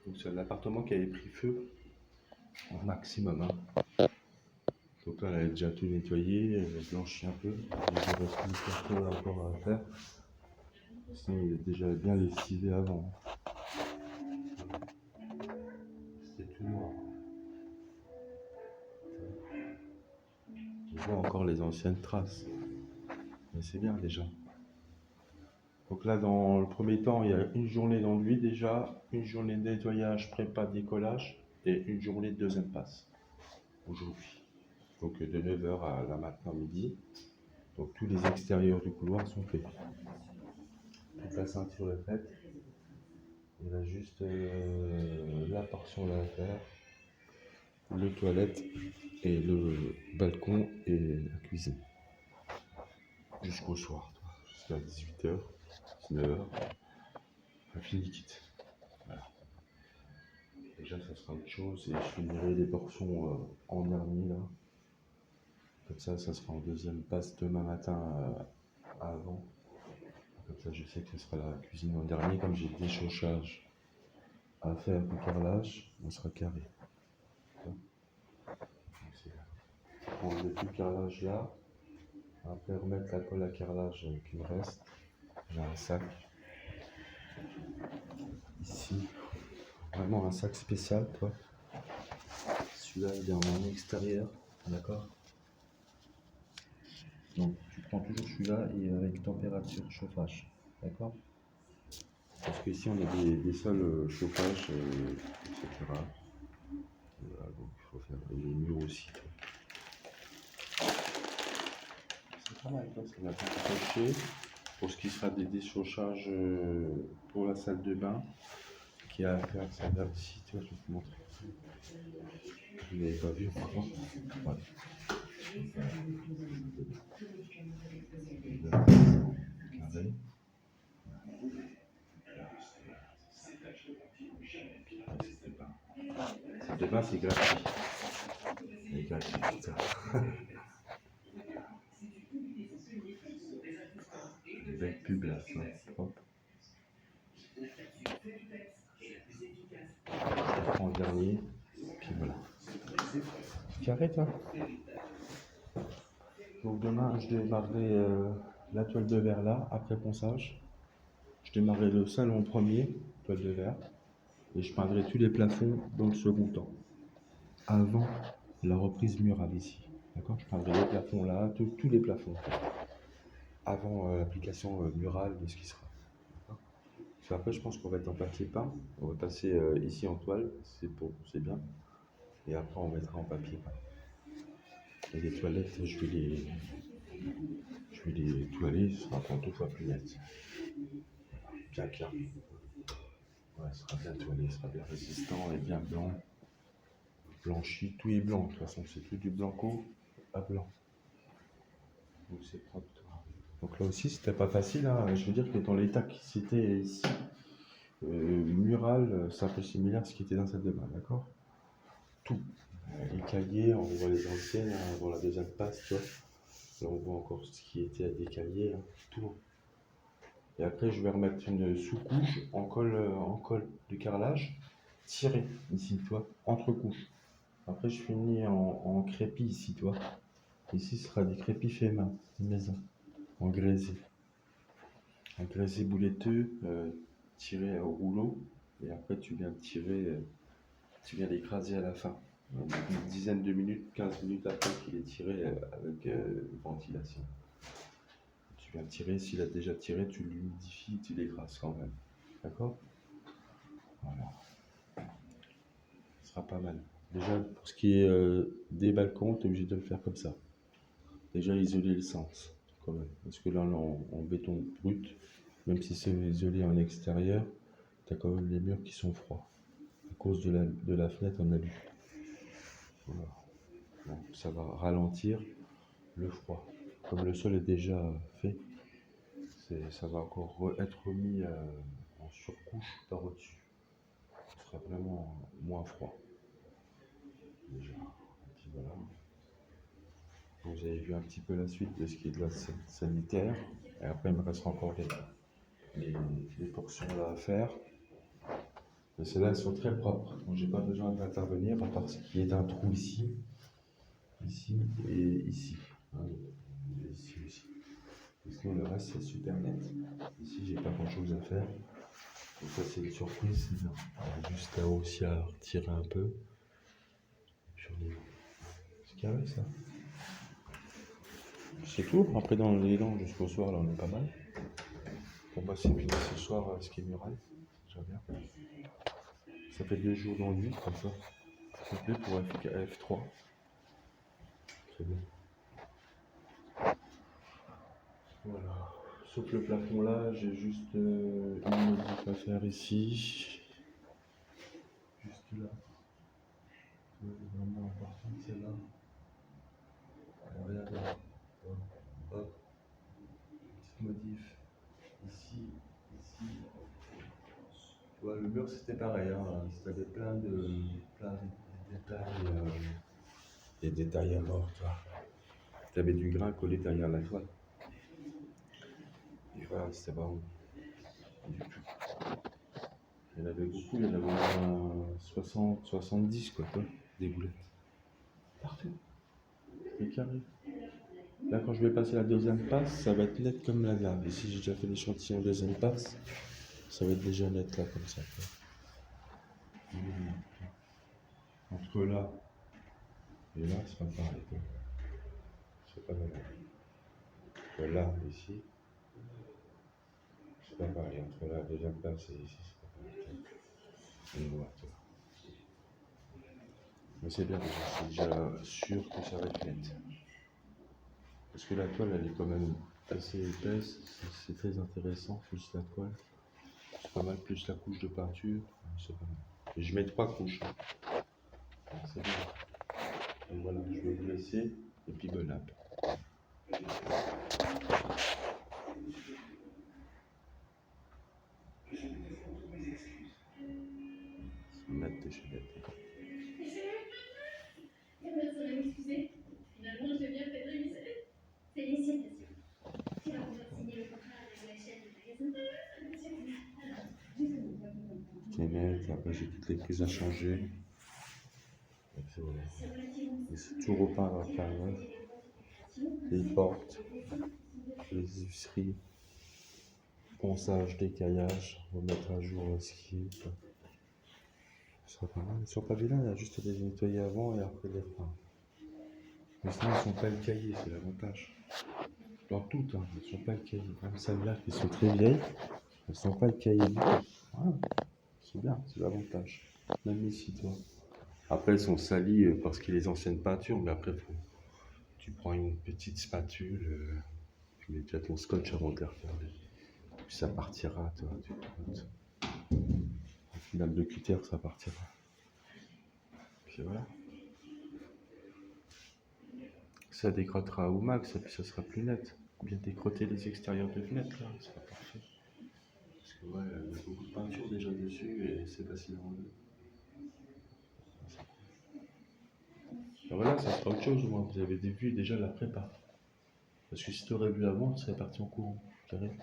Donc c'est un appartement qui avait pris feu au maximum. Donc là, elle a déjà tout nettoyé, elle a blanchi un peu. Il reste une peu encore à faire. Sinon, il est déjà bien lessivé avant. C'était tout noir. On voit encore les anciennes traces. Mais c'est bien déjà. Donc là, dans le premier temps, il y a une journée d'enduit déjà, une journée de nettoyage, prépa, décollage et une journée de deuxième passe aujourd'hui. Donc de 9 h à là maintenant midi. Donc tous les extérieurs du couloir sont faits. Toute la ceinture est faite. Il reste juste la portion là à faire, le toilette et le balcon et la cuisine. Jusqu'au soir, jusqu'à 18 h, 19 h. On finit quitte. Voilà. Déjà, ça sera autre chose et je finirai les portions en dernier là. Comme ça sera en deuxième passe demain matin avant. Comme ça, je sais que ce sera la cuisine en dernier. Comme j'ai des déchauffage à faire du carrelage, on sera carré. On met tout le carrelage là. Après, remettre la colle à carrelage qui me reste. J'ai un sac ici. Vraiment un sac spécial, toi. Celui-là, il est en extérieur. D'accord? Donc, tu prends toujours celui-là et avec température chauffage. D'accord? Parce qu'ici, on a des sols chauffage, etc. Voilà, donc il faut faire les murs aussi. C'est pas mal, ça va bien accrocher. Pour ce qui sera des déchauffages pour la salle de bain, qui a à faire ça là aussi, tu vois, je vais te montrer. Vous n'avez pas vu encore. Voilà. Carré. Salle de bain, c'est gratuit. C'est gratuit, putain. Une belle pub là, ça. Hop. Je prends le dernier, puis voilà. Carré, toi. Donc demain, je démarrerai la toile de verre là, après ponçage. Je démarrerai le salon en premier, toile de verre. Et je peindrai tous les plafonds dans le second temps. Avant la reprise murale ici. D'accord? Je peindrai les plafonds là, tous les plafonds. Avant l'application murale de ce qui sera. D'accord? Après, je pense qu'on va être en papier peint. On va passer ici en toile, c'est bien. Et après, on mettra en papier peint. Et les toilettes, je vais les toiler, ce sera encore 2 fois plus net. Bien clair. Ouais, ce sera bien toilé, ce sera bien résistant et bien blanc. Blanchi, tout est blanc de toute façon, c'est tout du blanco à blanc. Donc c'est propre. Donc là aussi, c'était pas facile, hein. Je veux dire que dans l'état qui c'était ici, mural, c'est un peu similaire à ce qui était dans cette salle de bain, d'accord? Tout. Les cahiers, on voit les anciennes, hein, dans la deuxième passe, tu vois. Là, on voit encore ce qui était à décailler, hein, tout. Et après, je vais remettre une sous-couche en colle de carrelage, tirée ici, tu vois, entre couches. Après, je finis en crépi ici, tu vois. Ici, ce sera des crépis faits main, maison, en grésé. Un grésé bouletteux, tiré au rouleau. Et après, tu viens tirer, tu viens l'écraser à la fin. Une dizaine de minutes, 15 minutes après qu'il est tiré avec ventilation. Tu viens tirer, s'il a déjà tiré, tu l'humidifies, tu l'écrases quand même. D'accord? Voilà. Ce sera pas mal. Déjà, pour ce qui est des balcons, tu es obligé de le faire comme ça. Déjà, isoler le sens, quand même. Parce que là, en béton brut, même si c'est isolé en extérieur, tu as quand même les murs qui sont froids. À cause de la fenêtre en alu. Voilà. Donc, ça va ralentir le froid. Comme le sol est déjà fait, ça va encore être remis en surcouche par au-dessus. Ce sera vraiment moins froid. Déjà. Et puis voilà. Donc, vous avez vu un petit peu la suite de ce qui est de la sanitaire. Et après, il me restera encore les portions là à faire. Mais celles-là, elles sont très propres. Donc, j'ai pas besoin d'intervenir, à part ce qui est d'un trou ici, ici et ici. Hein, et ici aussi. Et sinon, le reste, c'est super net. Ici, j'ai pas grand-chose à faire. Donc ça, c'est une surprise, c'est bien. Juste là aussi à retirer un peu. Puis on est... C'est carré, ça. C'est tout. Après, dans les dents, jusqu'au soir, là, on est pas mal. Pour moi, c'est fini ce soir, ce qui est mural. C'est déjà bien. Ça fait 2 jours d'ennui, comme ça. C'est fait pour F3. C'est bien. Voilà. Sauf le plafond là, j'ai juste une modif à faire ici. Juste là. C'est vraiment important, celle-là. Regarde là. Hop, hop. Petite modif. Ici, ici. Tu vois, le mur c'était pareil. Hein. C'était plein de détails. Des détails à mort, tu vois. Tu avais du grain collé derrière la toile. Et voilà, c'était pas bon. Du tout. Il y en avait beaucoup, il y en avait au moins 60, 70 quoi, des boulettes. Partout. C'est carré. Là, quand je vais passer la deuxième passe, ça va être net comme la lave. Ici, j'ai déjà fait l'échantillon deuxième passe. Ça va être déjà net là, comme ça. Quoi. Entre là et là, c'est pas pareil. Quoi. C'est pas pareil. Entre là et ici, c'est pas pareil. Entre la deuxième passe et ici, c'est pas pareil. On voit, tu vois. Mais c'est bien déjà, c'est déjà sûr que ça va être net. Parce que la toile, elle est quand même assez épaisse, c'est très intéressant, juste la toile. C'est pas mal, plus la couche de peinture, c'est pas mal. Et je mets 3 couches. Donc c'est bien. Donc voilà, je vais vous laisser, et puis bon app. Mettre des chenettes. M'excuser. Finalement, j'ai bien fait de réviser. Félicitations. Tu vas pouvoir signer le contrat avec la chaîne de magasin. C'est net, après j'ai toutes les prises à changer. C'est tout repeint à l'intérieur. Les portes, les visseries, ponçage, décaillage, remettre à jour ce qui est. Ce sera pas mal. Sur papier là, il y a juste à les nettoyer avant et après les repeindre. Mais sinon, ils ne sont pas écaillés, c'est l'avantage. Dans toutes, hein, elles ne sont pas écaillées. Même celles-là qui sont très vieilles, elles ne sont pas écaillées du tout. Voilà. C'est bien, c'est l'avantage. Même ici, toi. Après, elles sont salies parce qu'il y a les anciennes peintures, mais après, tu prends une petite spatule, tu mets déjà ton scotch avant de les refermer. Puis ça partira, toi. Au final de cutter, ça partira. Puis voilà. Ça décrottera au max et puis ça sera plus net. Bien décrotter les extérieurs de fenêtres, là, ça sera parfait. Parce que ouais, il y a beaucoup de peinture déjà dessus et c'est facile à enlever. Ben voilà, ça sera autre chose au moins. Vous avez vu déjà la prépa. Parce que si tu aurais vu avant, tu serais parti en courant. Carré.